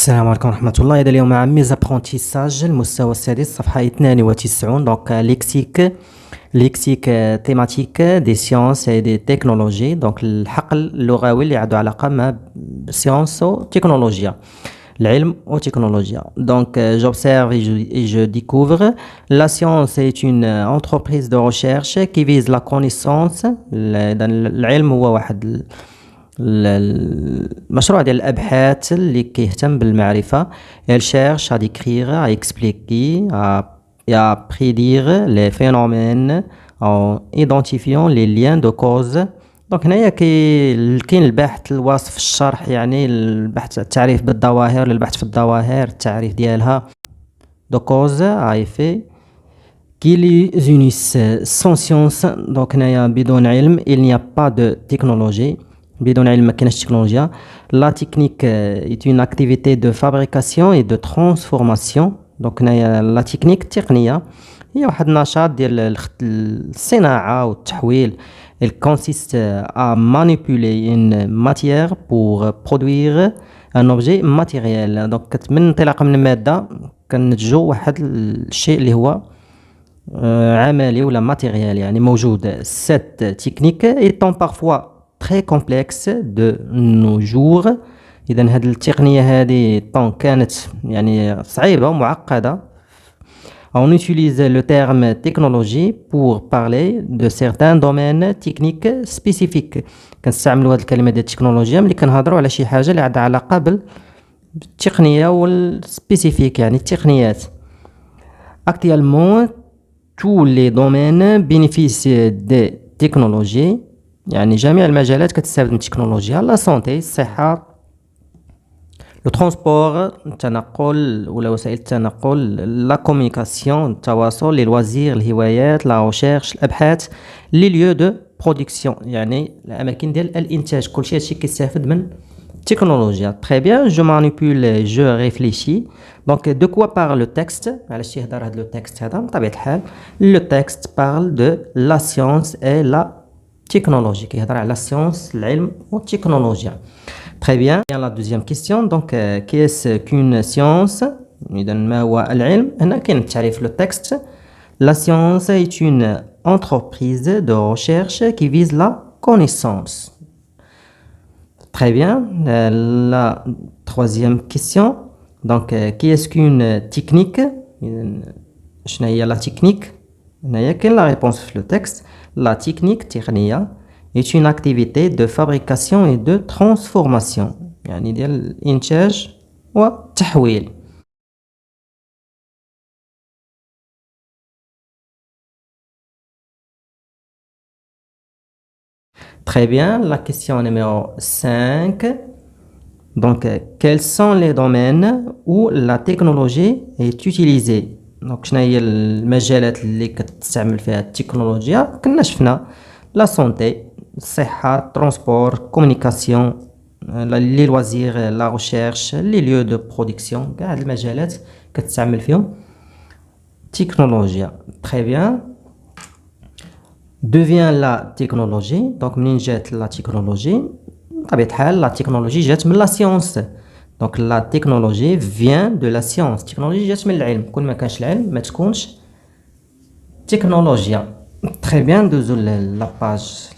السلام عليكم ورحمة الله. إذا اليوم مع ميز ابرونتيساج المستوى السادس صفحة 92. دونك ليكسيك تيماتيك دي سيونس اي دي تكنولوجي. دونك الحقل اللغوي اللي عنده علاقة مع سيونس و تكنولوجيا، العلم و تكنولوجيا. Donc j'observe et je découvre. La science est une entreprise de recherche qui vise la connaissance. العلم هو واحد المشروع ديال الابحاث اللي كيهتم بالمعرفه. Elle cherche à décrire, à expliquer, à prédire les phénomènes en identifiant les liens de cause. دونك هنايا كاين البحث، الوصف، الشرح، يعني البحث، التعريف بالظواهر، البحث في الظواهر، التعريف ديالها. de cause à effet qui les unissent sans science. دونك هنايا بدون علم il n'y a pas de technologie. بدون علم ما كاينش تكنولوجيا. La technique est une activité de fabrication et de transformation. دونك هنايا la technique التقنية هي واحد النشاط ديال الصناعة والتحويل. Elle consiste à manipuler une matière pour produire un objet matériel. دونك من انطلاقا من المادة كنتجو واحد الشيء اللي هو عملي ولا ماتيريال، يعني موجود. Cette technique étant parfois très complexe de nos jours. إذن هذه التقنية هذه كانت يعني صعيبة ومعقدة. On utilise le terme technologie pour parler de certains domaines techniques spécifiques. كنستعملوا هذه الكلمة ديال التكنولوجيا ملي كنهضروا على شي حاجة اللي عندها علاقة بالتقنية والسبيسيفيك، يعني التقنيات. Actuellement tous les domaines bénéficient des technologies. يعني جميع المجالات كتستافد من التكنولوجيا. لا سونتي الصحة، لو ترونسبور التنقل ولا وسائل التنقل، لا كومونيكاسيون التواصل، لي لوازير الهوايات، لا ريشيرش الابحاث، لي ليو دو برودكسيون يعني الاماكن ديال الانتاج. كلشي هادشي كيستافد من التكنولوجيا. تري بيان جو مانيبول جو ريفليشي. دونك دو كوا بارل لو تكست، علاش تيهضر هاد لو تكست هذا؟ بطبيعة الحال لو تكست بارل دو لا سيونس اي لا technologie qui est la science, l'ilm ou technologie. Très bien. Et la deuxième question, donc qu'est-ce qu'une science? إذا ما هو العلم؟ هنا كاين التعريف le texte. La science est une entreprise de recherche qui vise la connaissance. Très bien. La troisième question, donc qu'est-ce qu'une technique? شنو هي la technique؟ هنايا كاين la réponse في le texte. La technique technique est une activité de fabrication et de transformation. يعني ديال الإنتاج والتحويل. Très bien. La question numéro 5. Donc, quels sont les domaines où la technologie est utilisée? دونك شنو هي المجالات اللي كتستعمل فيها التكنولوجيا؟ كنا شفنا لا سونتي الصحة، ترونسبور، كومونيكاسيون، لي لوازير، لا ريشيرش، لي ليو دو برودكسيون. كاع هاد المجالات كتستعمل فيهم التكنولوجيا. تري بيان. devient لا تكنولوجي. دونك منين جات لا تكنولوجي؟ بطبيعة الحال لا تكنولوجي جات من لا سيونس. Donc la technologie vient de la science. Technologie جات من العلم. كل ما كانش العلم ما تكونش تكنولوجيا. Très bien. دوزو لا باج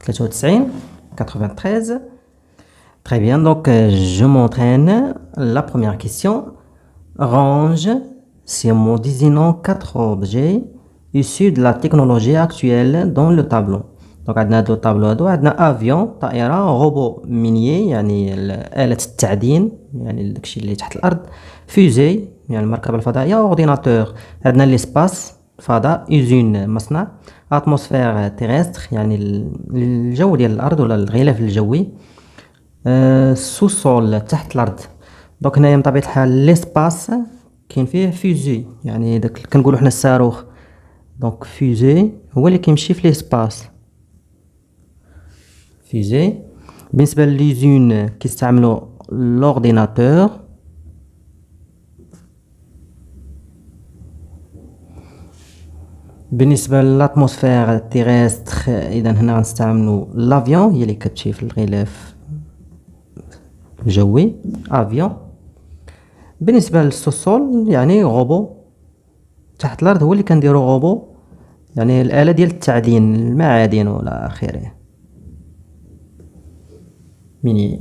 93 93. Très bien. Donc je m'entraîne. La première question. Range ces mots désignant 4 objets issus de la technologie actuelle dans le tableau. دونك عندنا هادو الطابلو هادو، عندنا افيون طائره، روبو مينيي يعني آلة التعدين يعني داكشي اللي تحت الارض، فوزي يعني المركبه الفضائيه، اورديناتور عندنا ليسباس فضاء، يوزين مصنع، اتموسفير تيرستر يعني الجو ديال الارض ولا الغلاف الجوي، سوسول تحت الارض. دونك هنايا بطبيعه الحال ليسباس كاين فيه فوزي يعني داك كنقولوا حنا الصاروخ. دونك فوزي هو اللي كيمشي في ليسباس. فيزي. بالنسبة لليزون كيستعملوا لورديناتور. بالنسبة للاتموسفير تيرستر إذا هنا غنستعملوا لافيون هي اللي كتمشي في الغلاف جوي افيون. بالنسبه للسوسول يعني غوبو، تحت الارض هو اللي كنديرو غوبو، يعني الاله ديال التعدين المعادن والى اخره. ميني.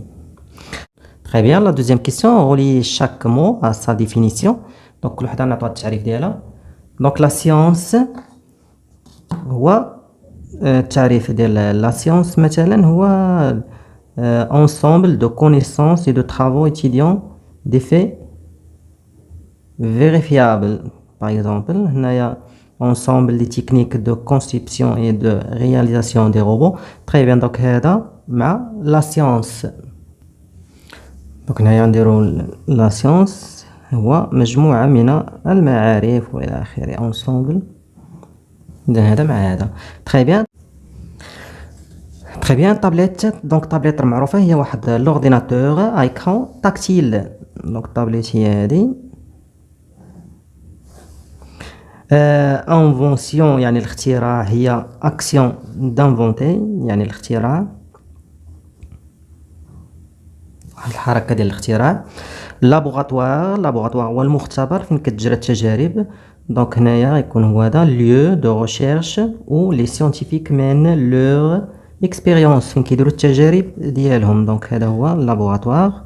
Très bien, la deuxième question, on relie chaque mot à sa définition. Donc, كل وحدة نعطوها التعريف ديالها. Donc, la science هو التعريف ديال la science مثلا هو ensemble de connaissances et de travaux étudiants des faits vérifiables. Par exemple, هنايا ensemble des techniques de conception et de réalisation des robots. Très bien, donc هذا مع la science. دونك هنايا نديرو لا سيونس هو مجموعة من المعارف والى اخره انسومبل. اذا هذا مع هذا. تري بيان. تري بيان. طابليت، دونك طابليت معروفة هي واحد لورديناتور ايكران تاكتيل. دونك طابليت هي هادي. انفونسيون يعني الاختراع، هي اكسيون دانفونتي يعني الاختراع، الحركة ديال الاختراع. لابوغاتوار هو المختبر فين كتجرى التجارب. دونك هنايا يكون هو هذا lieu de recherche où les scientifiques mènent leur expérience فين كيديروا التجارب ديالهم. دونك هذا هو اللابوغاتوار.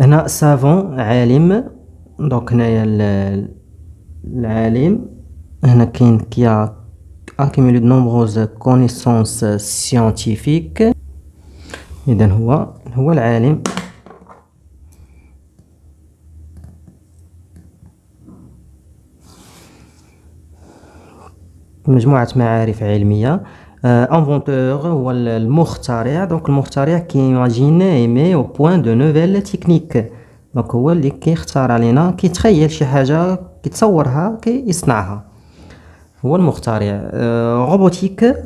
هنا سافون عالم. دونك هنايا العالم هنا كاين كي accumulé de nombreuses connaissances scientifiques. إذن هو العالم. مجموعة معارف علمية. انفونتور هو المخترع. دونك المخترع كيماجين ايمي او بوين دو نوفيل تكنيك. دونك هو اللي كيختار علينا، كيتخيل شي حاجة كيتصورها كيصنعها، هو المخترع. روبوتيك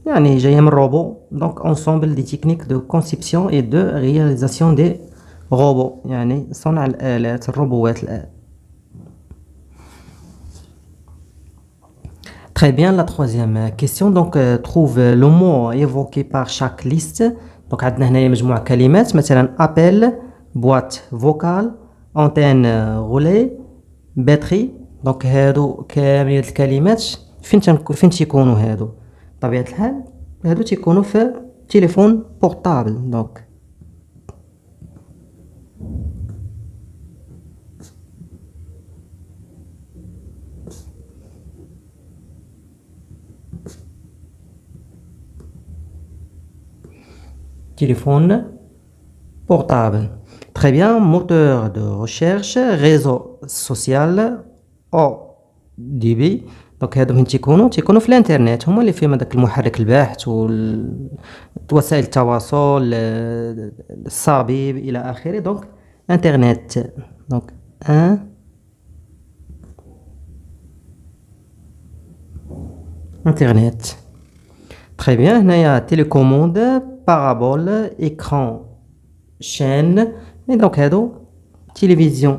يعني جاية من روبو. دونك ensemble des techniques de conception et de réalisation des robots يعني صنع الآلات، الروبوات. Très bien, la troisième question. Donc trouve le mot évoqué par chaque liste. Donc عندنا هنايا مجموعة كلمات، مثلا appel boîte vocale antenne relais batterie. دونك هادو كاملين الكلمات فين تيكونوا هادو؟ بطبيعة الحال هادو تيكونوا في تليفون بورطابل. دونك téléphone portable. Très bien, moteur de recherche, réseau social, ODB. دونك هادو فين تيكونوا في الانترنت، هما اللي فيهم هذاك المحرك البحث ووسائل التواصل، الصبيب الى اخره. دونك انترنت. دونك انترنت. Très bien. هنايا télécommande, parabole, écran, chaîne. Et donc هادو télévision.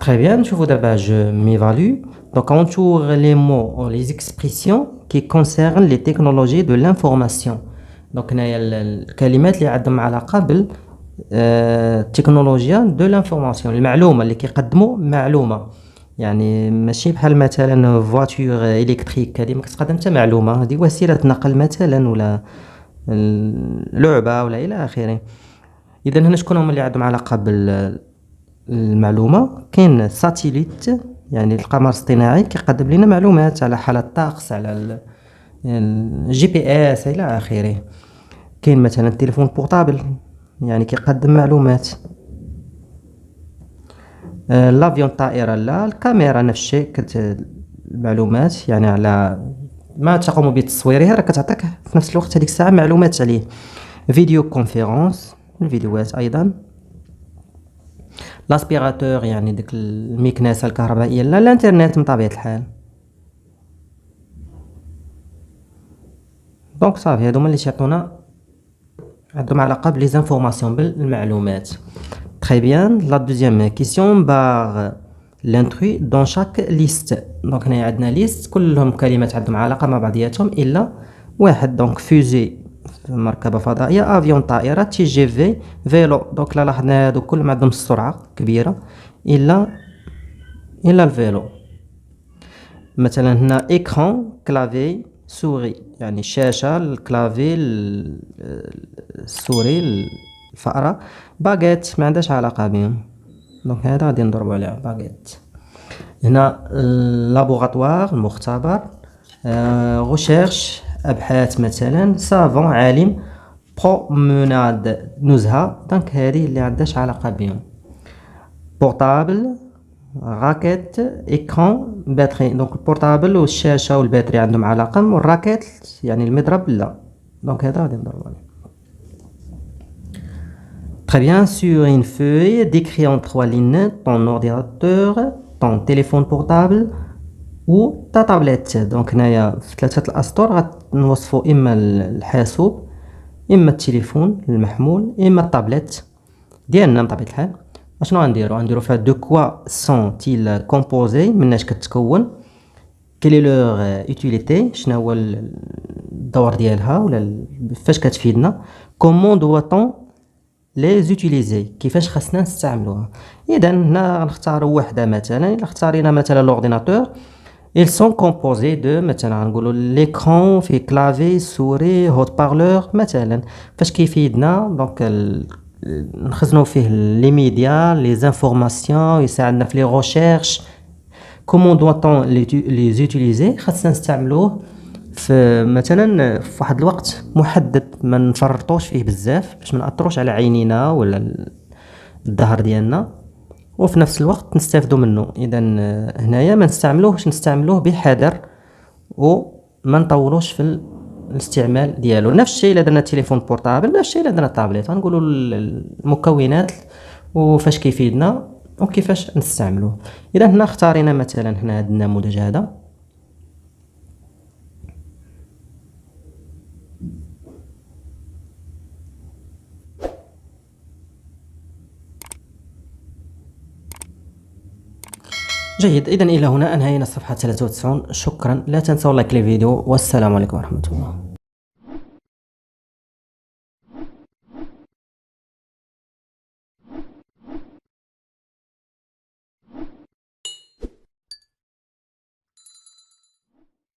Très bien, نشوفوا دابا je m'évalue. Donc on entoure les mots, les expressions qui concernent les technologies de l'information. Donc هنايا الكلمات اللي عندهم علاقة بال التكنولوجيا دو لانفورماسيون، المعلومة اللي كيقدموا معلومة. يعني ماشي بحال مثلا فواتور الكتريك، هذه ما كتقدم حتى معلومة، هذه وسيلة نقل مثلا ولا لعبة ولا الى اخره. اذا هنا شكون هما اللي عندهم علاقة بالمعلومة؟ كاين ساتيليت يعني القمر الاصطناعي كيقدم لنا معلومات على حالة الطقس، على الجي بي اس الى اخره. كاين مثلا التليفون بورطابل يعني كيقدم معلومات. لافيون الطائرة لا، الكاميرا نفس الشيء المعلومات يعني على ما تقوم بتصويرها راه كتعطيك في نفس الوقت هذيك الساعة معلومات عليه. فيديو كونفيرونس الفيديوهات ايضا. لاسبيراتور يعني ديك المكنسة الكهربائية لا، الانترنت من طبيعة الحال. دونك صافي هادو هما اللي تيعطونا عندهم علاقة بلي زانفورماسيون بالمعلومات. Très bien. La deuxième question barre l'intrus dans chaque liste. دونك هنايا عندنا ليست كلهم كلمات عندهم علاقة مع بعضياتهم إلا واحد. دونك فوزي مركبة فضائية، افيون طائرة، تي جي في، فيلو. دونك لا لاحظنا هادو كلهم عندهم السرعة كبيرة إلا الفيلو. مثلا هنا إكران، كلافي، سوري، يعني الشاشة، الكلافي، السوري، الفأرة. باغيت ما عندهاش علاقة بهم، دونك هذا غادي نضربو عليها باغيت. هنا لابوغاتوار، المختبر، غوشيرش، أبحاث مثلا، سافون، عالم، بروموناد، نزهة. دونك هذه اللي عندهاش علاقة بهم. بورتابل، راكيت، إكران، باتري. دونك البورتابل والشاشة والباتري عندهم علاقة، والراكيت يعني المضرب لا، دونك هذا غادي نضربو عليه. Très bien, sur une feuille, décris en 3 lignes ton ordinateur, ton téléphone portable ou ta tablette. دونك هنايا في 3 الأسطر غنوصفو إما الحاسوب، إما التليفون المحمول، إما التابلت ديالنا بطبيعة الحال. اشنو غنديرو فيها دو كوا سون تيل كومبوزي، مناش كتكون، كيلي لور اوتيليتي، شنو هو الدور ديالها ولا فاش كتفيدنا، كومون دواتون لي زوتيليزي، كيفاش خاصنا نستعملوها. اذا هنا غنختاروا وحده. مثلا الا اختارينا مثلا لورديناتور، ils sont composés de مثلا غنقولوا l'écran فيه كلافي، سوري، هوت بارلور مثلا. فاش كيفيدنا دونك نخزنوا فيه لي ميديا، لي زانفورماسيون، يساعدنا في لي ريشيرش. كومون دوطون لي زوتيليزي، خاصنا نستعملوه في مثلا في واحد الوقت محدد، ما نفرطوش فيه بزاف باش ما ناثروش على عينينا ولا الظهر ديالنا، وفي نفس الوقت نستافدوا منه. اذا هنايا ما نستعملوه بحذر وما نطولوش في الاستعمال ديالو. نفس الشيء الا درنا تليفون بورطابل، نفس الشيء الا درنا طابليت، غنقولوا المكونات وفاش كيفيدنا وكيفاش نستعملوه. اذا هنا اختارينا مثلا هنا هذا النموذج هذا. جيد، إذن إلى هنا أنهينا الصفحة 93. شكرا، لا تنسوا لايك الفيديو، والسلام عليكم ورحمة الله.